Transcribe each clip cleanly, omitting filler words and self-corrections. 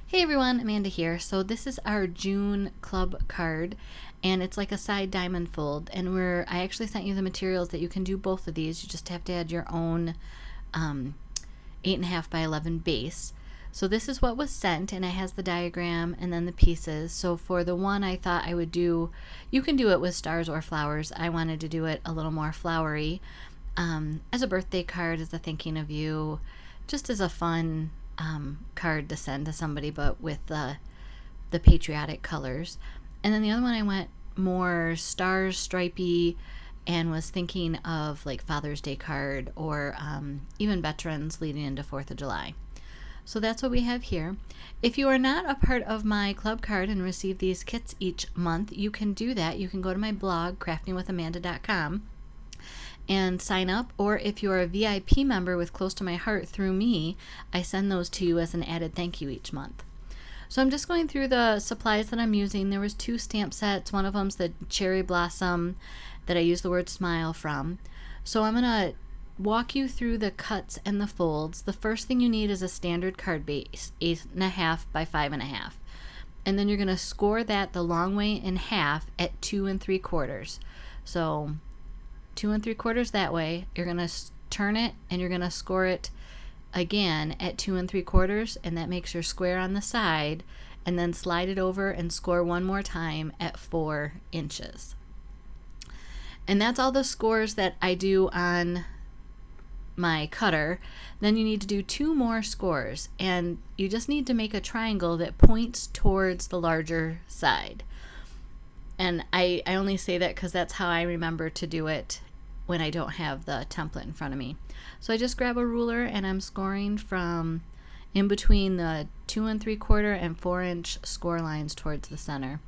Hey everyone, Amanda here. So this is our June club card, and it's like a side diamond fold, and I actually sent you the materials that you can do both of these. You just have to add your own 8.5 by 11 base. So this is what was sent, and it has the diagram and then the pieces. So for the one I thought I would do, you can do it with stars or flowers. I wanted to do it a little more flowery, as a birthday card, as a thinking of you, just as a fun card to send to somebody, but with the patriotic colors. And then the other one I went more stars, stripey, and was thinking of like Father's Day card or even veterans leading into 4th of July. So that's what we have here. If you are not a part of my club card and receive these kits each month, you can do that. You can go to my blog, craftingwithamanda.com, and sign up, or if you're a VIP member with Close to My Heart through me, I send those to you as an added thank you each month. So I'm just going through the supplies that I'm using. There was 2 stamp sets. One of them's the cherry blossom that I use the word smile from. So I'm gonna walk you through the cuts and the folds. The first thing you need is a standard card base, 8.5 by 5.5. And then you're gonna score that the long way in half at 2 3/4. So 2 3/4 that way. You're going to turn it and you're going to score it again at 2 3/4, and that makes your square on the side, and then slide it over and score one more time at 4 inches. And that's all the scores that I do on my cutter. Then you need to do 2 more scores, and you just need to make a triangle that points towards the larger side. And I only say that because that's how I remember to do it when I don't have the template in front of me. So I just grab a ruler and I'm scoring from in between the 2 3/4 and 4-inch score lines towards the center.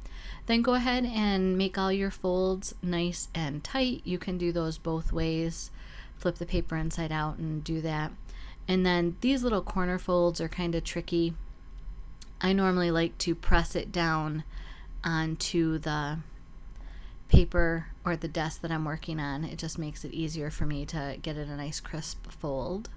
Then go ahead and make all your folds nice and tight. You can do those both ways. Flip the paper inside out and do that. And then these little corner folds are kind of tricky. I normally like to press it down onto the paper or the desk that I'm working on. It just makes it easier for me to get it a nice crisp fold.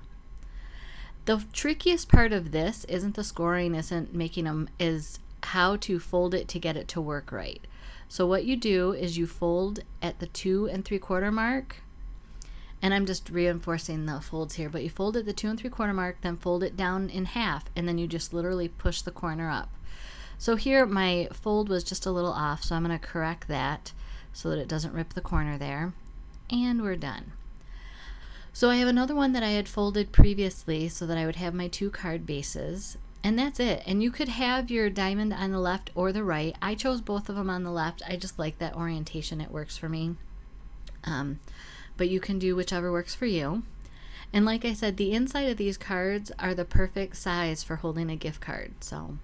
The trickiest part of this isn't the scoring, isn't making them, is how to fold it to get it to work right. So what you do is you fold at the 2 3/4 mark, and I'm just reinforcing the folds here, but you fold at the 2 3/4 mark, then fold it down in half, and then you just literally push the corner up. So here my fold was just a little off, so I'm going to correct that so that it doesn't rip the corner there, and we're done. So I have another one that I had folded previously so that I would have my 2 card bases, and that's it. And you could have your diamond on the left or the right. I chose both of them on the left. I just like that orientation. It works for me. But you can do whichever works for you. And like I said, the inside of these cards are the perfect size for holding a gift card. So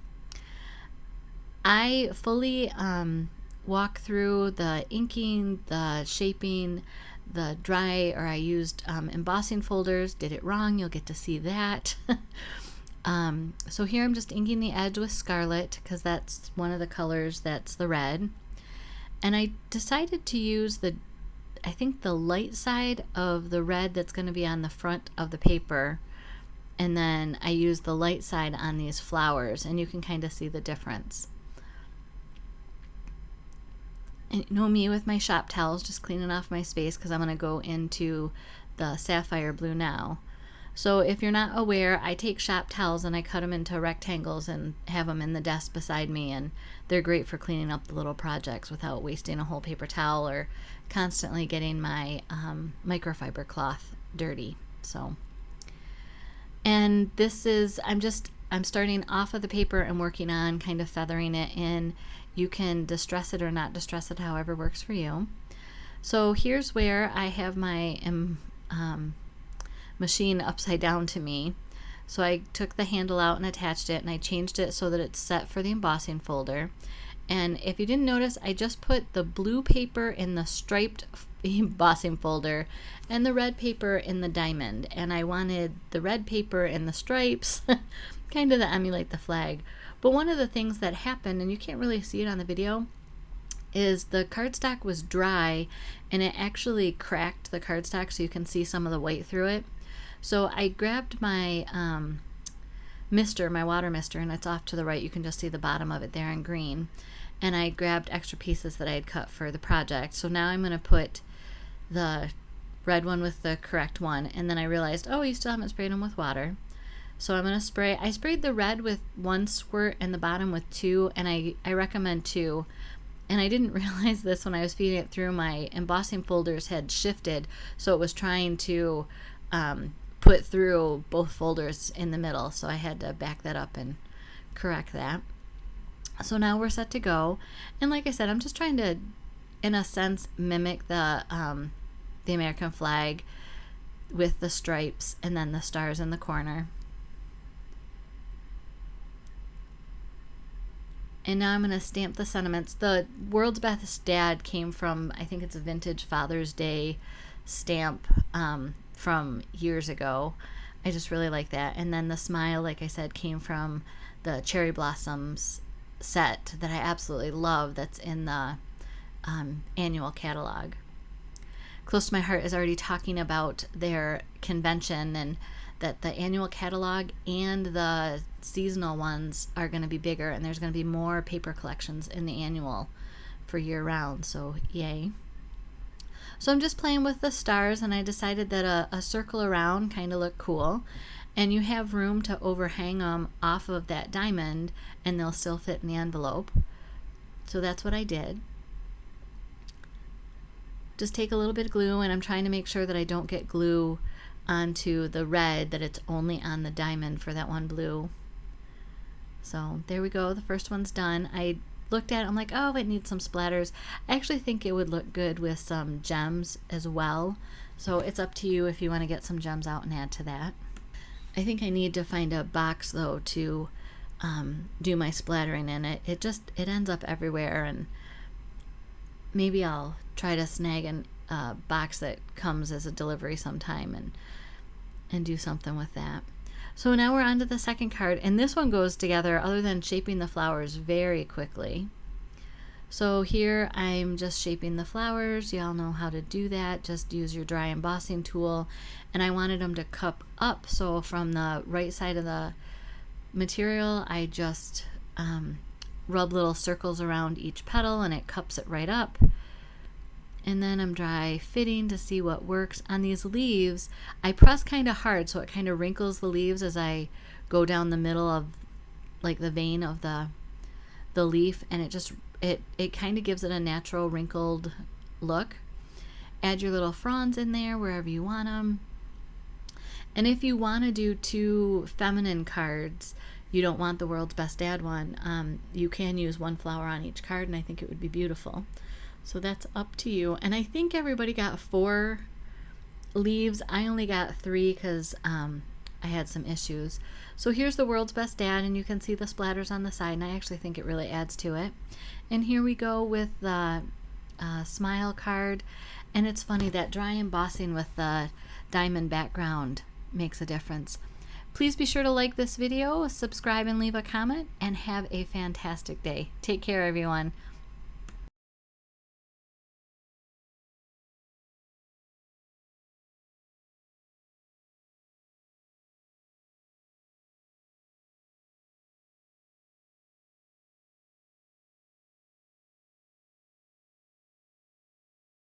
I fully walk through the inking, the shaping, the dry, or I used embossing folders. Did it wrong, you'll get to see that. So here I'm just inking the edge with scarlet because that's one of the colors, that's the red. And I decided to use I think the light side of the red that's going to be on the front of the paper, and then I use the light side on these flowers, and you can kind of see the difference. And you know me with my shop towels, just cleaning off my space because I'm going to go into the sapphire blue now. So if you're not aware, I take shop towels and I cut them into rectangles and have them in the desk beside me, and they're great for cleaning up the little projects without wasting a whole paper towel or constantly getting my microfiber cloth dirty. So, and this is, I'm starting off of the paper and working on kind of feathering it in. You can distress it or not distress it, however works for you. So here's where I have my machine upside down to me. So I took the handle out and attached it, and I changed it so that it's set for the embossing folder. And if you didn't notice, I just put the blue paper in the striped embossing folder and the red paper in the diamond. And I wanted the red paper in the stripes, kind of to emulate the flag. But one of the things that happened, and you can't really see it on the video, is the cardstock was dry and it actually cracked the cardstock, so you can see some of the white through it. So I grabbed my mister, my water mister, and it's off to the right. You can just see the bottom of it there in green. And I grabbed extra pieces that I had cut for the project. So now I'm going to put the red one with the correct one, and then I realized, oh, you still haven't sprayed them with water. So I'm going to spray. I sprayed the red with 1 squirt and the bottom with 2, and I recommend 2. And I didn't realize this when I was feeding it through. My embossing folders had shifted, so it was trying to put through both folders in the middle, so I had to back that up and correct that. So now we're set to go, and like I said, I'm just trying to, in a sense, mimic the American flag with the stripes and then the stars in the corner. And now I'm going to stamp the sentiments. The World's Best Dad came from, I think it's a vintage Father's Day stamp from years ago. I just really like that. And then the smile, like I said, came from the Cherry Blossoms set that I absolutely love, that's in the annual catalog. Close to My Heart is already talking about their convention, and that the annual catalog and the seasonal ones are going to be bigger, and there's going to be more paper collections in the annual for year round, so yay. So I'm just playing with the stars, and I decided that a circle around kind of looked cool, and you have room to overhang them off of that diamond and they'll still fit in the envelope. So that's what I did. Just take a little bit of glue, and I'm trying to make sure that I don't get glue onto the red, that it's only on the diamond for that one blue. So there we go, the first one's done. I looked at it, I'm like, oh, it needs some splatters. I actually think it would look good with some gems as well. So it's up to you if you want to get some gems out and add to that. I think I need to find a box though to do my splattering in. It ends up everywhere, and maybe I'll try to snag a box that comes as a delivery sometime and do something with that. So now we're on to the second card, and this one goes together, other than shaping the flowers, very quickly. So here I'm just shaping the flowers. Y'all know how to do that. Just use your dry embossing tool, and I wanted them to cup up, so from the right side of the material I just rub little circles around each petal, and it cups it right up. And then I'm dry fitting to see what works. On these leaves, I press kind of hard, so it kind of wrinkles the leaves as I go down the middle of like the vein of the leaf, and it kind of gives it a natural wrinkled look. Add your little fronds in there wherever you want them. And if you want to do 2 feminine cards, you don't want the World's Best Dad one, you can use 1 flower on each card, and I think it would be beautiful. So that's up to you. And I think everybody got 4 leaves. I only got 3 because I had some issues. So here's the World's Best Dad, and you can see the splatters on the side, and I actually think it really adds to it. And here we go with the smile card. And it's funny that dry embossing with the diamond background makes a difference. Please be sure to like this video, subscribe, and leave a comment, and have a fantastic day. Take care, everyone.